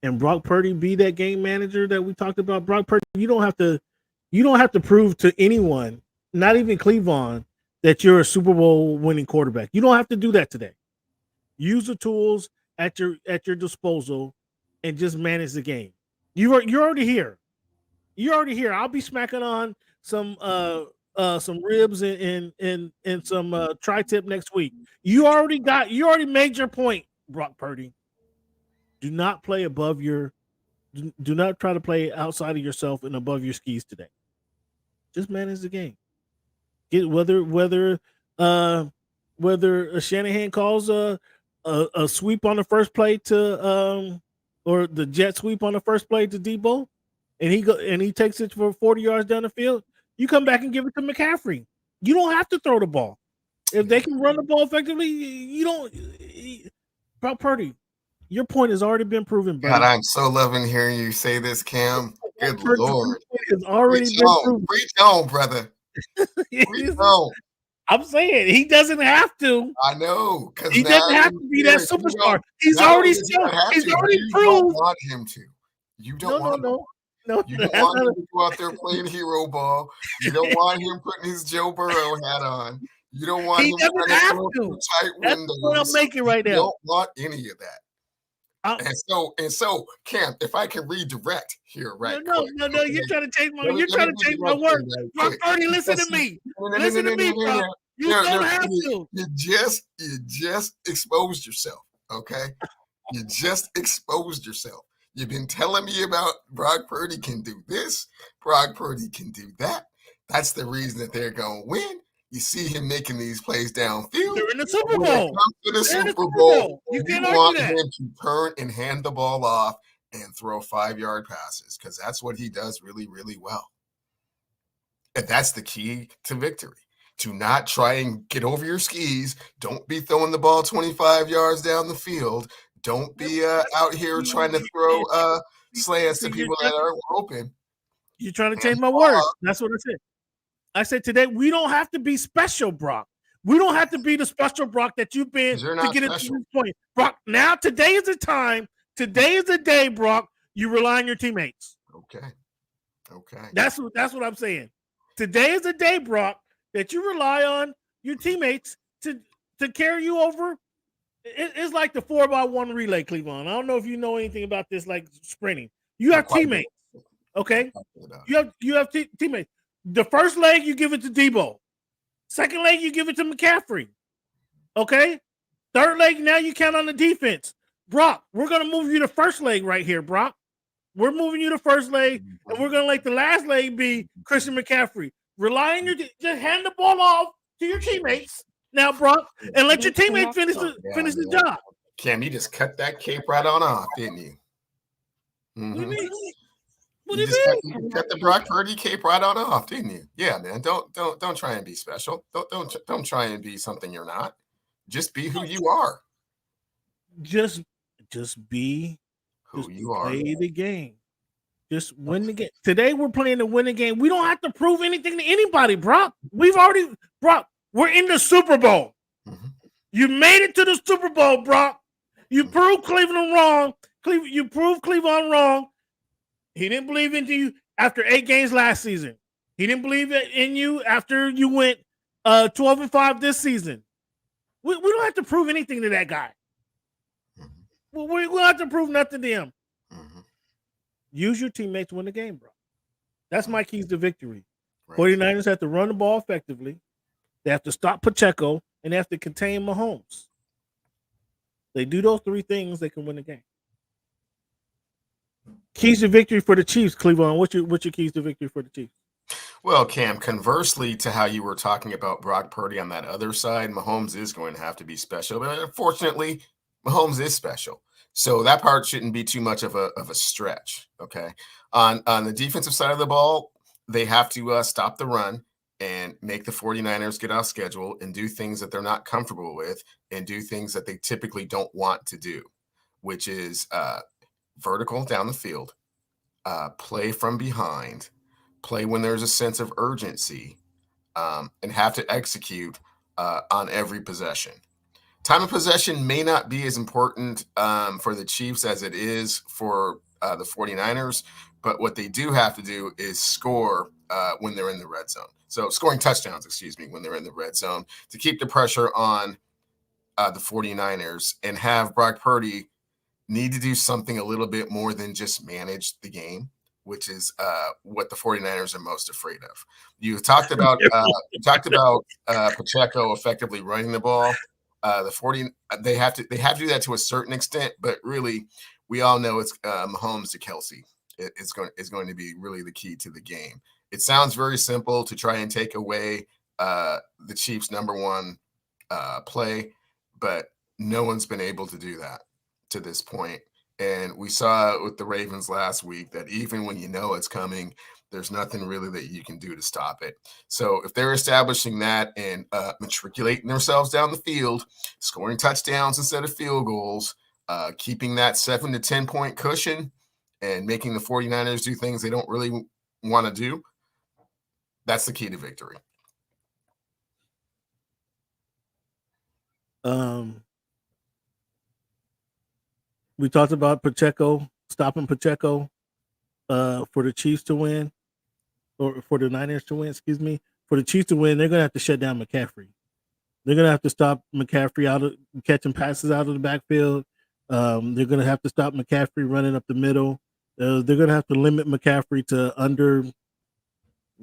and Brock Purdy be that game manager that we talked about. Brock Purdy, you don't have to prove to anyone, not even Cleveland, that you're a Super Bowl winning quarterback. You don't have to do that today. Use the tools at your disposal and just manage the game. You're already here. You're already here. I'll be smacking on some ribs and some tri-tip next week. You already made your point, Brock Purdy. Do not play above your do not try to play outside of yourself and above your skis today. Just manage the game. Get whether Shanahan calls a sweep on the first play to or the jet sweep on the first play to Debo, and he takes it for 40 yards down the field, you come back and give it to McCaffrey. You don't have to throw the ball. If they can run the ball effectively, you don't. Brock Purdy, your point has already been proven, buddy. God, I'm so loving hearing you say this, Cam. Good Lord. It's already been proven. Reach on, brother. Reach on. I'm saying he doesn't have to. I know, because he doesn't have to be that superstar. He's already proved. You don't want him to. You don't want him. No, you don't want him to go out there playing hero ball. You don't want him putting his Joe Burrow hat on. You don't want him trying to throw through tight windows. That's what I'm making right now. You don't want any of that. And so, Cam, if I can redirect here, right? No, you're trying to change my words. Brock Purdy, listen to me. Listen to me, bro. You don't have to. You just exposed yourself, okay? You just exposed yourself. You've been telling me about Brock Purdy can do this. Brock Purdy can do that. That's the reason that they're going to win. You see him making these plays downfield. They're in the Super Bowl. To the Super Bowl, you want him to turn and hand the ball off and throw 5-yard passes, because that's what he does really, really well. And that's the key to victory. To not try and get over your skis. Don't be throwing the ball 25 yards down the field. Don't be out here trying to throw slants to people that aren't open. You're trying to change my words. That's what I said. I said today, we don't have to be special, Brock. We don't have to be the special Brock that you've been to get it to this point. Brock, now today is the time. Today is the day, Brock. You rely on your teammates. Okay. That's what I'm saying. Today is the day, Brock, that you rely on your teammates to carry you over. It's like the 4x1 relay, Cleveland. I don't know if you know anything about this, like sprinting. You have teammates, okay? You have teammates. The first leg, you give it to Debo. Second leg, you give it to McCaffrey. Okay? Third leg, now you count on the defense. Brock, we're going to move you to first leg right here, Brock. We're moving you to first leg, and we're going to let the last leg be Christian McCaffrey. Rely on just hand the ball off to your teammates now, Brock, and let your teammates finish the job. Cam, you just cut that cape right on off, didn't you? Mm-hmm. What do you you mean? You cut the Brock Purdy cape right on off, didn't you? Yeah, man. Don't try and be special. Don't try and be something you're not. Just be who you are. Just be who you are. Play the game. Just win the game. Today we're playing to win the game. We don't have to prove anything to anybody, Brock. Brock, we're in the Super Bowl. Mm-hmm. You made it to the Super Bowl, Brock. You proved Cleveland wrong. You proved Cleveland wrong. He didn't believe in you after 8 games last season. He didn't believe in you after you went 12-5 this season. We don't have to prove anything to that guy. Mm-hmm. We don't have to prove nothing to him. Mm-hmm. Use your teammates to win the game, bro. That's my keys to victory. Right. 49ers have to run the ball effectively. They have to stop Pacheco, and they have to contain Mahomes. They do those 3 things, they can win the game. Keys to victory for the Chiefs, Cleveland. What's your keys to victory for the Chiefs? Well, Cam, conversely to how you were talking about Brock Purdy on that other side, Mahomes is going to have to be special. But unfortunately, Mahomes is special. So that part shouldn't be too much of a stretch. Okay. On the defensive side of the ball, they have to stop the run and make the 49ers get off schedule and do things that they're not comfortable with and do things that they typically don't want to do, which is vertical down the field, play from behind, play when there's a sense of urgency, and have to execute on every possession. Time of possession may not be as important for the Chiefs as it is for the 49ers, but what they do have to do is score when they're in the red zone. So scoring touchdowns, when they're in the red zone to keep the pressure on the 49ers and have Brock Purdy need to do something a little bit more than just manage the game, which is what the 49ers are most afraid of. You talked about Pacheco effectively running the ball. They have to do that to a certain extent, but really, we all know it's Mahomes to Kelce. It's going to be really the key to the game. It sounds very simple to try and take away the Chiefs' number one play, but no one's been able to do that to this point. And we saw with the Ravens last week that even when you know it's coming, there's nothing really that you can do to stop it. So if they're establishing that and matriculating themselves down the field, scoring touchdowns instead of field goals, keeping that 7 to 10 point cushion and making the 49ers do things they don't really want to do, that's the key to victory. We talked about Pacheco, stopping Pacheco for the Chiefs to win, or for the Niners to win, excuse me. For the Chiefs to win, they're going to have to shut down McCaffrey. They're going to have to stop McCaffrey out of catching passes out of the backfield. They're going to have to stop McCaffrey running up the middle. They're going to have to limit McCaffrey to under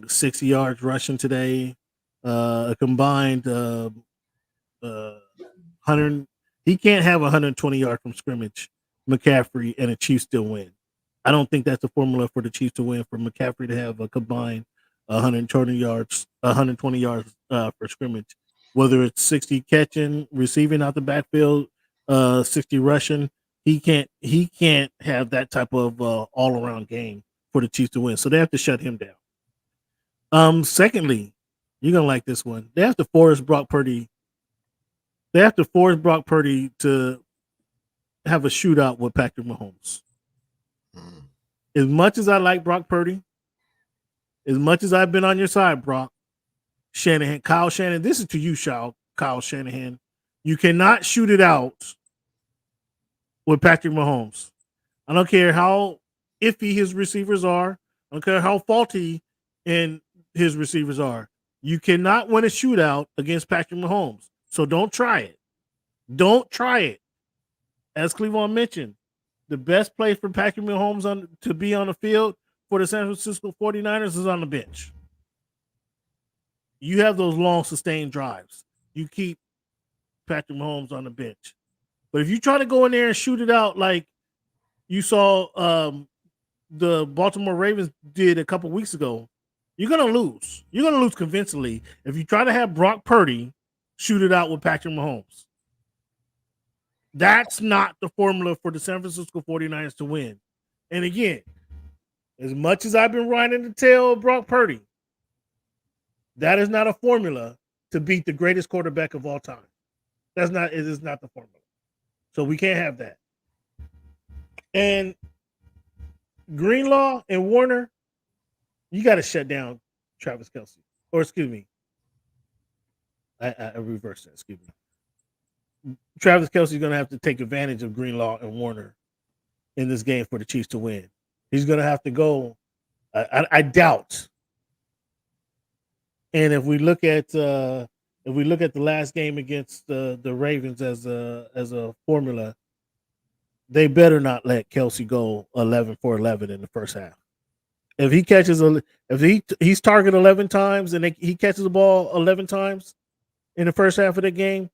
60 yards rushing today. A combined 100. He can't have 120 yards from scrimmage, McCaffrey, and the Chiefs still win. I don't think that's the formula for the Chiefs to win, for McCaffrey to have a combined 120 yards for scrimmage, whether it's 60 catching, receiving out the backfield, 60 rushing. He can't have that type of all around game for the Chiefs to win. So they have to shut him down. Secondly, you're gonna like this one. They have to force Brock Purdy. They have to force Brock Purdy to have a shootout with Patrick Mahomes. As much as I like Brock Purdy, as much as I've been on your side, Brock Shanahan, Kyle Shanahan, this is to you, Kyle Shanahan. You cannot shoot it out with Patrick Mahomes. I don't care how iffy his receivers are. I don't care how faulty and his receivers are. You cannot win a shootout against Patrick Mahomes. So don't try it. Don't try it. As Cleveland mentioned, the best place for Patrick Mahomes to be on the field for the San Francisco 49ers is on the bench. You have those long, sustained drives. You keep Patrick Mahomes on the bench. But if you try to go in there and shoot it out like you saw the Baltimore Ravens did a couple weeks ago, you're going to lose. You're going to lose convincingly if you try to have Brock Purdy shoot it out with Patrick Mahomes. That's not the formula for the San Francisco 49ers to win. And again, as much as I've been riding the tail of Brock Purdy, that is not a formula to beat the greatest quarterback of all time. It is not the formula. So we can't have that. And Greenlaw and Warner, you got to shut down Travis Kelce. Or excuse me. I reversed that. Excuse me. Travis Kelce is going to have to take advantage of Greenlaw and Warner in this game for the Chiefs to win. He's going to have to go. I doubt. And if we look at the last game against the Ravens as a formula, they better not let Kelce go 11 for 11 in the first half. If he catches he's targeted 11 times and he catches the ball 11 times in the first half of the game,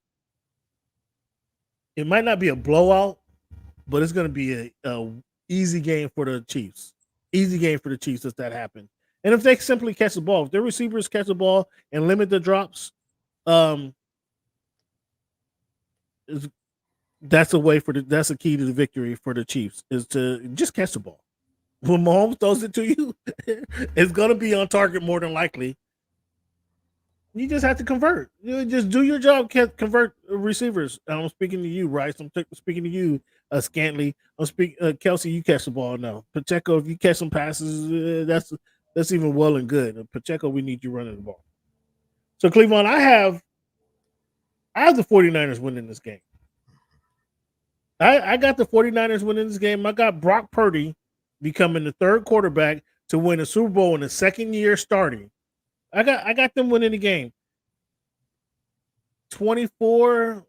it might not be a blowout, but it's going to be a Easy game for the Chiefs. Easy game for the Chiefs if that happened. And if they simply catch the ball, if their receivers catch the ball and limit the drops, that's a way that's a key to the victory for the Chiefs is to just catch the ball. When Mahomes throws it to you, it's gonna be on target more than likely. You just have to convert. You just do your job, convert receivers. I'm speaking to you, Rice. I'm speaking to you, Scantley. I'm speaking, Kelsey. You catch the ball now. Pacheco, if you catch some passes, that's even well and good. Pacheco, we need you running the ball. So Cleveland, I have the 49ers winning this game. I got the 49ers winning this game. I got Brock Purdy becoming the third quarterback to win a Super Bowl in the second year starting. I got them winning the game. 24-27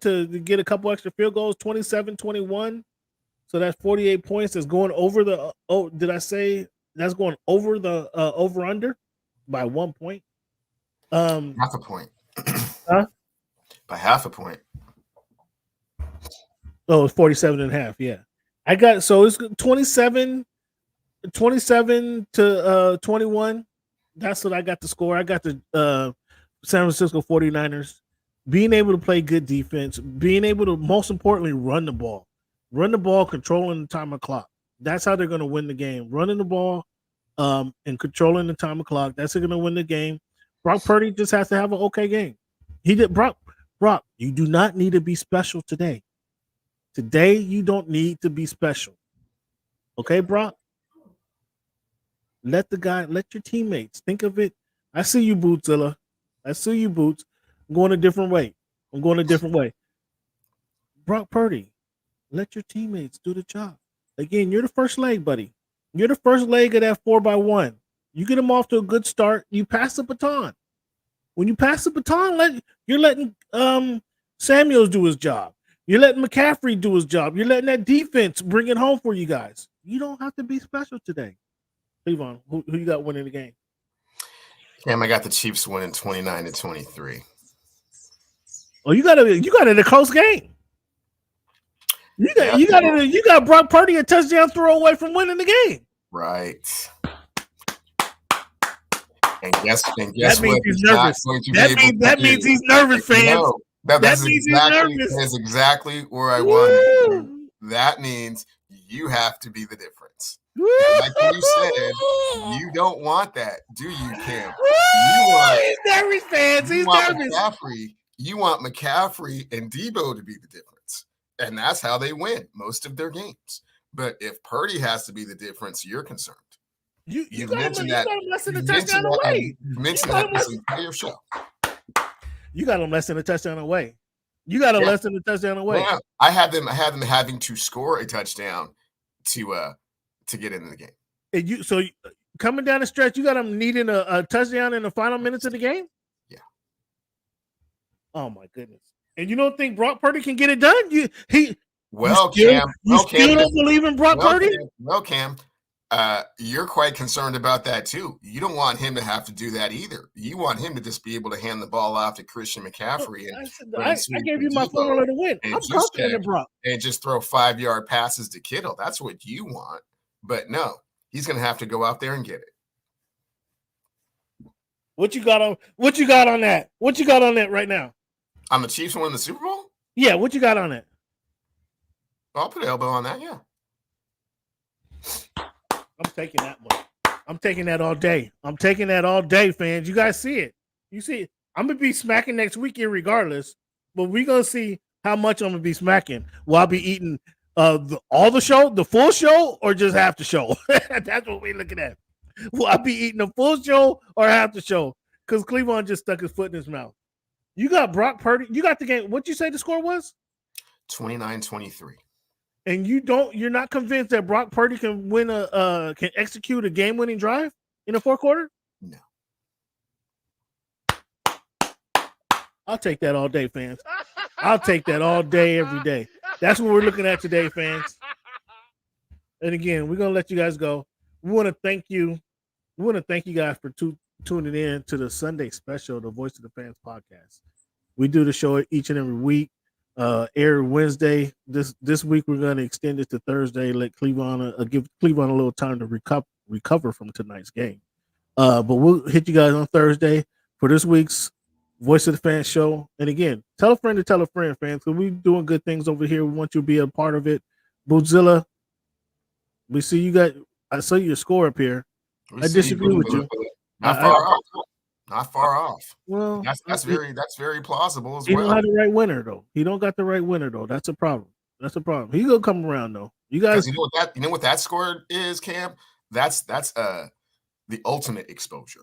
to get a couple extra field goals, 27-21. So that's 48 points. That's going over the did I say that's going over the over under by 1 point? Half a point. Huh? By half a point. Oh, it's 47.5. Yeah. I got so it's 27 to 21. That's what I got the score. I got the San Francisco 49ers being able to play good defense, being able to most importantly run the ball, controlling the time of clock. That's how they're going to win the game. Running the ball and controlling the time of clock. That's going to win the game. Brock Purdy just has to have an okay game. He did. Brock, you do not need to be special today. Today, you don't need to be special. Okay, Brock? Let your teammates think of it. I see you, Bootzilla. I see you, Boots. I'm going a different way. Brock Purdy, let your teammates do the job. Again, you're the first leg, buddy. You're the first leg of that 4x1. You get them off to a good start. You pass the baton. When you pass the baton, you're letting Samuels do his job. You're letting McCaffrey do his job. You're letting that defense bring it home for you guys. You don't have to be special today. Cleveland, who you got winning the game? Cam, I got the Chiefs winning 29-23. Oh, you got it in a close game. You got Brock Purdy a touchdown throw away from winning the game. Right. And guess that what? Means he's nervous. That means he's nervous, fans. No, that's exactly where I wanted. That means you have to be the difference. Like you said, you don't want that, do you, Cam? He's nervous, fans. He's nervous. You want McCaffrey and Debo to be the difference. And that's how they win most of their games. But if Purdy has to be the difference, you're concerned. You mentioned that. You got him less than a touchdown away. You mentioned that this entire show. You got him less than a touchdown away. Less than a touchdown away. Yeah. I had them having to score a touchdown to get into the game. And coming down the stretch, you got them needing a touchdown in the final minutes of the game? Yeah. Oh my goodness. And you don't think Brock Purdy can get it done? You still don't believe in Brock Purdy? Cam, you're quite concerned about that too. You don't want him to have to do that either. You want him to just be able to hand the ball off to Christian McCaffrey. I gave you my formula to win. I'm confident in Brock. And just throw 5-yard passes to Kittle. That's what you want. But no, he's going to have to go out there and get it. What you got on that? What you got on that right now? On the Chiefs winning the Super Bowl? Yeah, what you got on that? I'll put an elbow on that, yeah. I'm taking that one. I'm taking that all day. Fans. You guys see it. You see it. I'm going to be smacking next week regardless, but we're going to see how much I'm going to be smacking. Will I be eating the full show, or just half the show? That's what we're looking at. Will I be eating the full show or half the show? Because Cleveland just stuck his foot in his mouth. You got Brock Purdy. You got the game. What'd you say the score was? 29-23. And you're not convinced that Brock Purdy can can execute a game-winning drive in the fourth quarter? No. I'll take that all day, fans. I'll take that all day, every day. That's what we're looking at today, fans. And again, we're gonna let you guys go. We want to thank you. We want to thank you guys for tuning in to the Sunday special, the Voice of the Fans podcast. We do the show each and every week. Air Wednesday. This week we're going to extend it to Thursday. Let Cleveland give Cleveland a little time to recover from tonight's game. But we'll hit you guys on Thursday for this week's Voice of the Fans show. And again, tell a friend to tell a friend, fans, because we're doing good things over here. We want you to be a part of it. Bootzilla, we see you got. I saw your score up here. I disagree with you. Not far off. Not far off. Well, that's very plausible as he well. don't have the right winner though. He don't got the right winner though. That's a problem. That's a problem. He gonna come around though. You guys, you know what that score is, Cam? That's the ultimate exposure.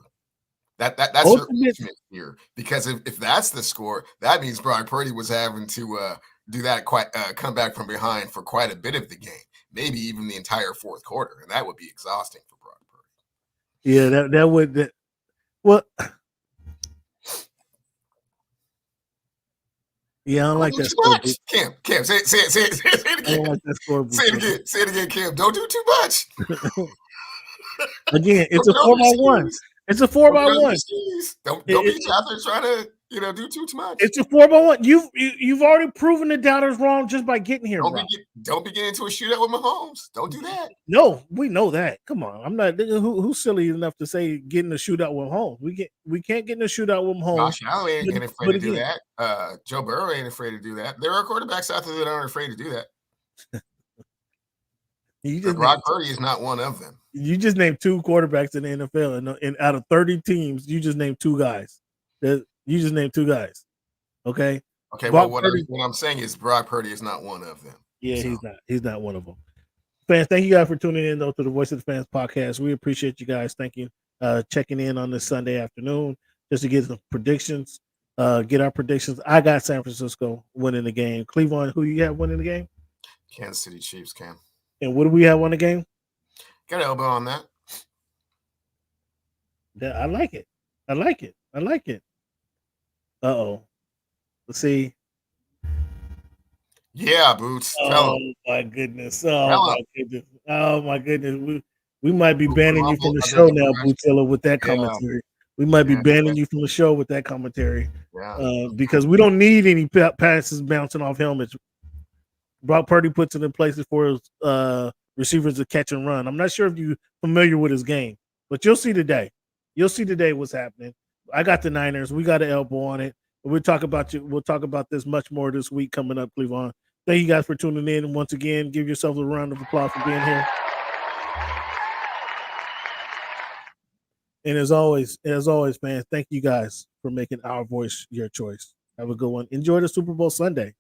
That's your ultimate here. Because if that's the score, that means Brock Purdy was having to do that come back from behind for quite a bit of the game, maybe even the entire fourth quarter, and that would be exhausting for Brock Purdy. Yeah, that would. Well, yeah, I don't like that score. Cam, say it again. I don't like that score. Say it again, Cam. Don't do too much. Again, it's a 4x1. It's a 4x1. Don't be out there trying to do too much. It's a 4x1. You've already proven the doubters wrong just by getting here. Don't be getting into a shootout with Mahomes. Don't do that. No, we know that. Come on, I'm not. Who's silly enough to say getting a shootout with Mahomes? We can't get in a shootout with Mahomes. Josh Allen ain't afraid to do that. Joe Burrow ain't afraid to do that. There are quarterbacks out there that aren't afraid to do that. Brock Purdy is not one of them. You just named 2 quarterbacks in the NFL, and out of 30 teams, you just named 2 guys. You just named 2 guys. Okay. Okay. Well, what I'm saying is Brock Purdy is not one of them. Yeah, so. He's not one of them. Fans, thank you guys for tuning in though to the Voice of the Fans podcast. We appreciate you guys. Thank you. Checking in on this Sunday afternoon just to get some predictions. Get our predictions. I got San Francisco winning the game. Cleveland, who you have winning the game? Kansas City Chiefs, Cam. And what do we have on the game? Got an elbow on that. I like it. Uh-oh. Let's see. Yeah, Boots. Oh my goodness. Oh my goodness. We might be banning you from the show now, Bootzilla, with that commentary. We might be banning you from the show with that commentary. Because we don't need any passes bouncing off helmets. Brock Purdy puts it in places for his receivers to catch and run. I'm not sure if you're familiar with his game, but you'll see today. You'll see today what's happening. I got the Niners. We got an elbow on it. We'll talk about this much more this week coming up, Cleveland. Thank you guys for tuning in. And once again, give yourselves a round of applause for being here. And as always, fans, thank you guys for making our voice your choice. Have a good one. Enjoy the Super Bowl Sunday.